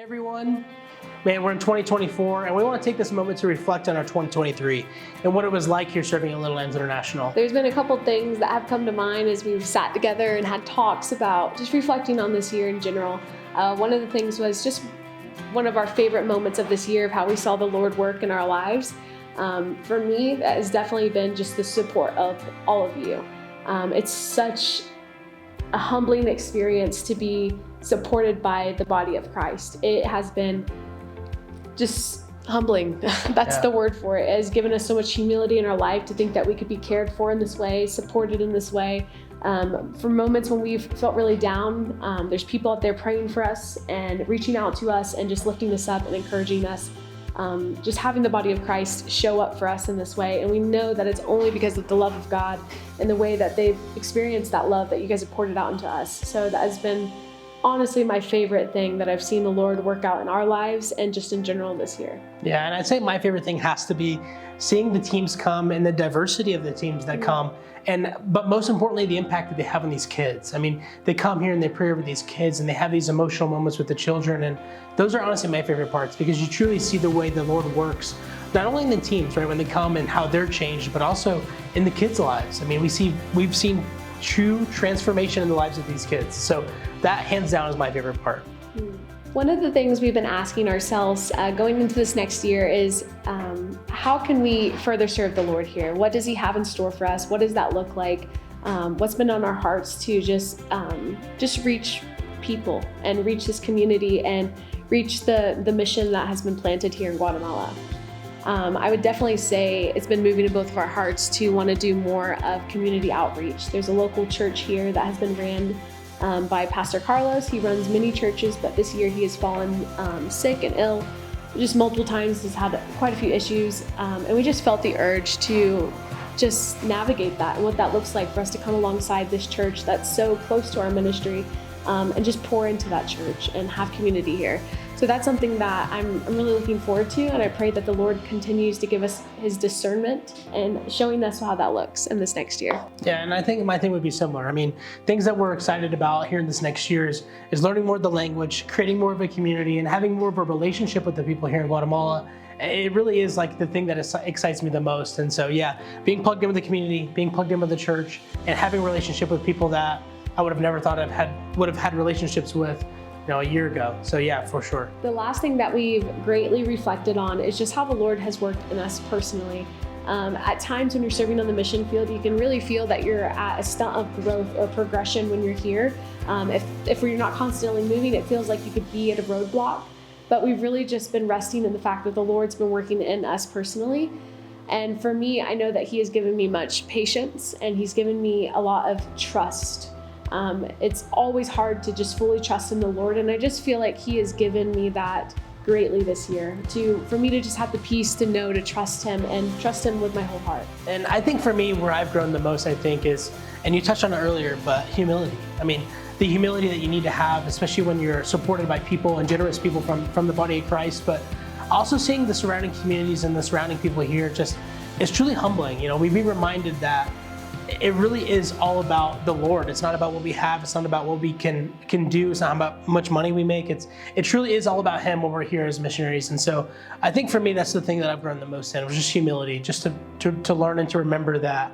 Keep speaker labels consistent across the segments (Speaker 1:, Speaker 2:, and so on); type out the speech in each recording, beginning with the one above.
Speaker 1: Everyone, man, we're in 2024 and we want to take this moment to reflect on our 2023 and what it was like here serving at Little Lambs International.
Speaker 2: There's been a couple things that have come to mind as we've sat together and had talks about just reflecting on this year in general. One of the things was just one of our favorite moments of this year of how we saw the Lord work in our lives. For me, that has definitely been just the support of all of you. It's such a humbling experience to be supported by the body of Christ. It has been just humbling. That's the word for it. It has given us so much humility in our life to think that we could be cared for in this way, supported in this way. For moments when we've felt really down, there's people out there praying for us and reaching out to us and just lifting us up and encouraging us. Just having the body of Christ show up for us in this way. And we know that it's only because of the love of God and the way that they've experienced that love that you guys have poured it out into us. So that has been honestly my favorite thing that I've seen the Lord work out in our lives and just in general this year.
Speaker 1: Yeah, and I'd say my favorite thing has to be seeing the teams come and the diversity of the teams that come. But most importantly, the impact that they have on these kids. I mean, they come here and they pray over these kids and they have these emotional moments with the children. And those are honestly my favorite parts because you truly see the way the Lord works, not only in the teams, right, when they come and how they're changed, but also in the kids' lives. I mean, we've seen true transformation in the lives of these kids. So that hands down is my favorite part.
Speaker 2: One of the things we've been asking ourselves going into this next year is how can we further serve the Lord here? What does He have in store for us? What does that look like? What's been on our hearts to just reach people and reach this community and reach the mission that has been planted here in Guatemala? I would definitely say it's been moving in both of our hearts to want to do more of community outreach. There's a local church here that has been ran by Pastor Carlos. He runs many churches, but this year he has fallen sick and ill just multiple times. He's had quite a few issues, and we just felt the urge to just navigate that and what that looks like for us to come alongside this church that's so close to our ministry and just pour into that church and have community here. So that's something that I'm really looking forward to, and I pray that the Lord continues to give us His discernment and showing us how that looks in this next year.
Speaker 1: Yeah, and I think my thing would be similar. I mean, things that we're excited about here in this next year is learning more of the language, creating more of a community, and having more of a relationship with the people here in Guatemala. It really is like the thing that excites me the most. And so, yeah, being plugged in with the community, being plugged in with the church, and having a relationship with people that I would have never thought would have had relationships with a year ago. So yeah, for sure. The
Speaker 2: last thing that we've greatly reflected on is just how the Lord has worked in us personally. At times when you're serving on the mission field, you can really feel that you're at a stunt of growth or progression when you're here. If you're not constantly moving, it feels like you could be at a roadblock. But we've really just been resting in the fact that the Lord's been working in us personally. And for me, I know that He has given me much patience and He's given me a lot of trust. It's always hard to just fully trust in the Lord, and I just feel like He has given me that greatly this year for me to just have the peace to know to trust Him and trust Him with my whole heart.
Speaker 1: And I think for me, where I've grown the most, I think is, and you touched on it earlier, but humility. I mean, the humility that you need to have, especially when you're supported by people and generous people from the body of Christ, but also seeing the surrounding communities and the surrounding people here it's truly humbling. We've been reminded that it really is all about the Lord. It's not about what we have. It's not about what we can do. It's not about how much money we make. It truly is all about Him when we're here as missionaries. And so I think for me, that's the thing that I've grown the most in, was just humility, just to learn and to remember that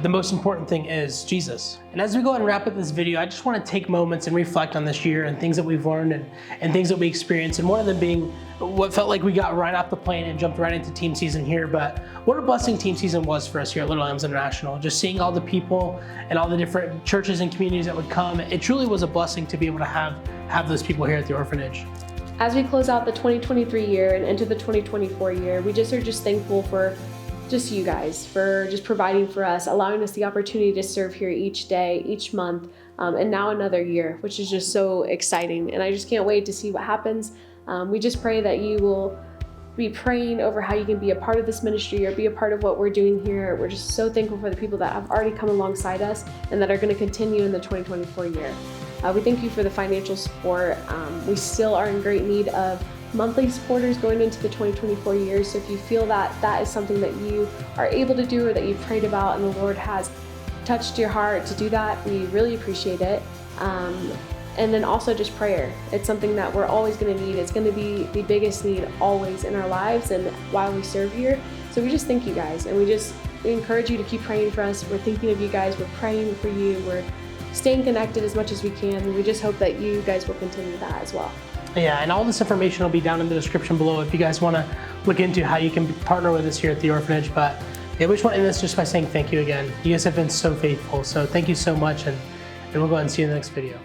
Speaker 1: the most important thing is Jesus. And as we go and wrap up this video, I just want to take moments and reflect on this year and things that we've learned and things that we experienced. And one of them being what felt like we got right off the plane and jumped right into team season here. But what a blessing team season was for us here at Little Lambs International. Just seeing all the people and all the different churches and communities that would come. It truly was a blessing to be able to have those people here at the orphanage.
Speaker 2: As we close out the 2023 year and enter the 2024 year, we are just thankful for just you guys, for just providing for us, allowing us the opportunity to serve here each day, each month, and now another year, which is just so exciting. And I just can't wait to see what happens. We just pray that you will be praying over how you can be a part of this ministry or be a part of what we're doing here. We're just so thankful for the people that have already come alongside us and that are going to continue in the 2024 year. We thank you for the financial support. We still are in great need of monthly supporters going into the 2024 year. So if you feel that that is something that you are able to do or that you've prayed about and the Lord has touched your heart to do that, we really appreciate it. And then also just prayer. It's something that we're always going to need. It's going to be the biggest need always in our lives and while we serve here. So we just thank you guys, and we encourage you to keep praying for us. We're thinking of you guys. We're praying for you. We're staying connected as much as we can. And we just hope that you guys will continue that as well.
Speaker 1: Yeah, and all this information will be down in the description below if you guys want to look into how you can partner with us here at the orphanage. But yeah, we just want to end this just by saying thank you again. You guys have been so faithful. So thank you so much, and we'll go ahead and see you in the next video.